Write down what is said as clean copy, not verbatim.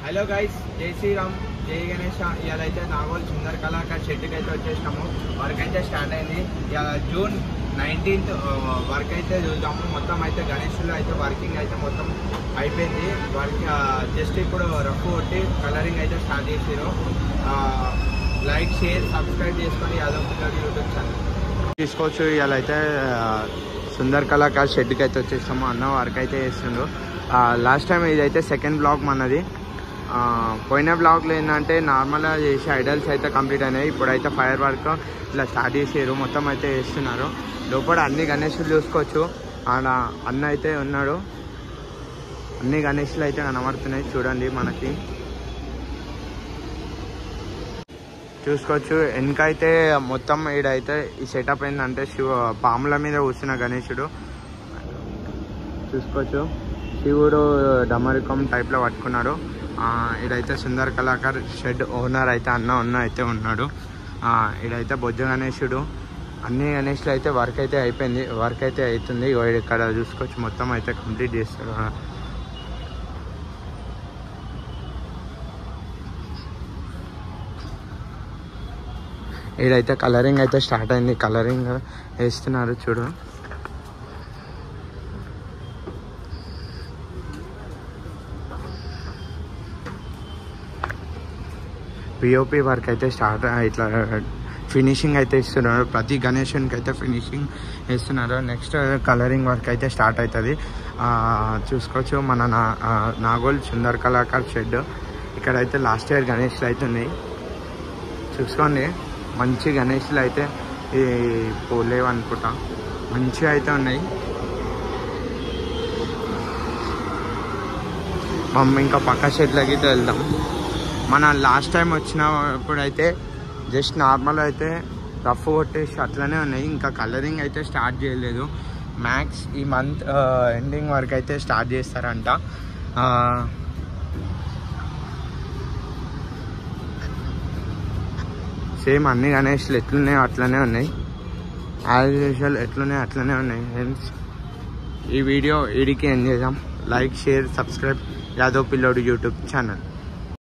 Hello guys, జై శ్రీరామ్, జై గణేష. ఇవాళ అయితే నాగోల్ సుందర్ కళాకార్ షెడ్కి అయితే వచ్చేసినాము. వర్క్ అయితే స్టార్ట్ అయింది. ఇవాళ జూన్ 19th వర్క్ అయితే చూద్దాము. మొత్తం అయితే గణేష్లో అయితే వర్కింగ్ అయితే మొత్తం అయిపోయింది. వర్క్ జస్ట్ ఇప్పుడు రఫ్ కొట్టి కలరింగ్ అయితే స్టార్ట్ చేసారు. లైక్, షేర్, సబ్స్క్రైబ్ చేసుకొని యాదవ్ పిల్లలు యూట్యూబ్ ఛానల్ తీసుకోవచ్చు. ఇవాళ అయితే సుందర్ కళాకార్ షెడ్కి అయితే వచ్చేసాము. అన్న వర్క్ అయితే చేస్తుండ్రు. లాస్ట్ టైం ఇదైతే సెకండ్ బ్లాగ్ మనది. పోయిన బ్లాగ్లో ఏంటంటే నార్మల్గా చేసి ఐడల్స్ అయితే కంప్లీట్ అయినాయి. ఇప్పుడైతే ఫైర్ వర్క్ ఇలా స్టార్ట్ చేసారు. మొత్తం అయితే వేస్తున్నారు. లోపల అన్ని గణేషులు చూసుకోవచ్చు. ఆడ అన్న అయితే ఉన్నాడు. అన్ని గణేషులు అయితే కనబడుతున్నాయి చూడండి. మనకి చూసుకోవచ్చు. వెనకైతే మొత్తం ఈడైతే ఈ సెటప్ ఏంటంటే పాముల మీద కూర్చున్న గణేశుడు చూసుకోవచ్చు. శివుడు డమరికం టైప్లో పట్టుకున్నాడు. ఇడైతే సుందర్ కళాకార్ షెడ్ ఓనర్ అయితే అన్న అయితే ఉన్నాడు. ఇడైతే బొజ్జ గణేశుడు. అన్ని గణేష్లు అయితే వర్క్ అయితే అయిపోయింది. వర్క్ అయితే అవుతుంది. ఇక్కడ చూసుకోవచ్చు. మొత్తం అయితే కంప్లీట్ చేస్తారు. ఈడైతే కలరింగ్ అయితే స్టార్ట్ అయింది. కలరింగ్ వేస్తున్నారు చూడు. పిఓపి వర్క్ అయితే స్టార్ట్ ఇట్లా ఫినిషింగ్ అయితే ఇస్తున్నారు. ప్రతి గణేషన్కి అయితే ఫినిషింగ్ ఇస్తున్నారు. నెక్స్ట్ కలరింగ్ వర్క్ అయితే స్టార్ట్ అవుతుంది. చూసుకోవచ్చు. మన నాగోల్ సుందర్ కళాకార్ షెడ్. ఇక్కడైతే లాస్ట్ ఇయర్ గణేష్లు అయితే ఉన్నాయి. చూసుకోండి. మంచి గణేష్లు అయితే ఈ పోలేవు అనుకుంటా. మంచిగా అయితే ఉన్నాయి. ఇంకా పక్క షెడ్లకి అయితే వెళ్దాం. మన లాస్ట్ టైం వచ్చినప్పుడు అయితే జస్ట్ నార్మల్ అయితే రఫ్ కొట్టేసి అట్లనే ఉన్నాయి. ఇంకా కలరింగ్ అయితే స్టార్ట్ చేయలేదు. మ్యాక్స్ ఈ మంత్ ఎండింగ్ వరకు అయితే స్టార్ట్ చేస్తారంట. సేమ్ అన్ని గణేష్లు ఎట్లున్నాయో అట్లనే ఉన్నాయి. యాజ్ యూజువల్ ఎట్లున్నాయో అట్లనే ఉన్నాయి. ఫ్రెండ్స్, ఈ వీడియో ఈడికి ఎండ్ చేద్దాం. లైక్, షేర్, సబ్స్క్రైబ్ యాదవ్ పిల్లోడు యూట్యూబ్ ఛానల్.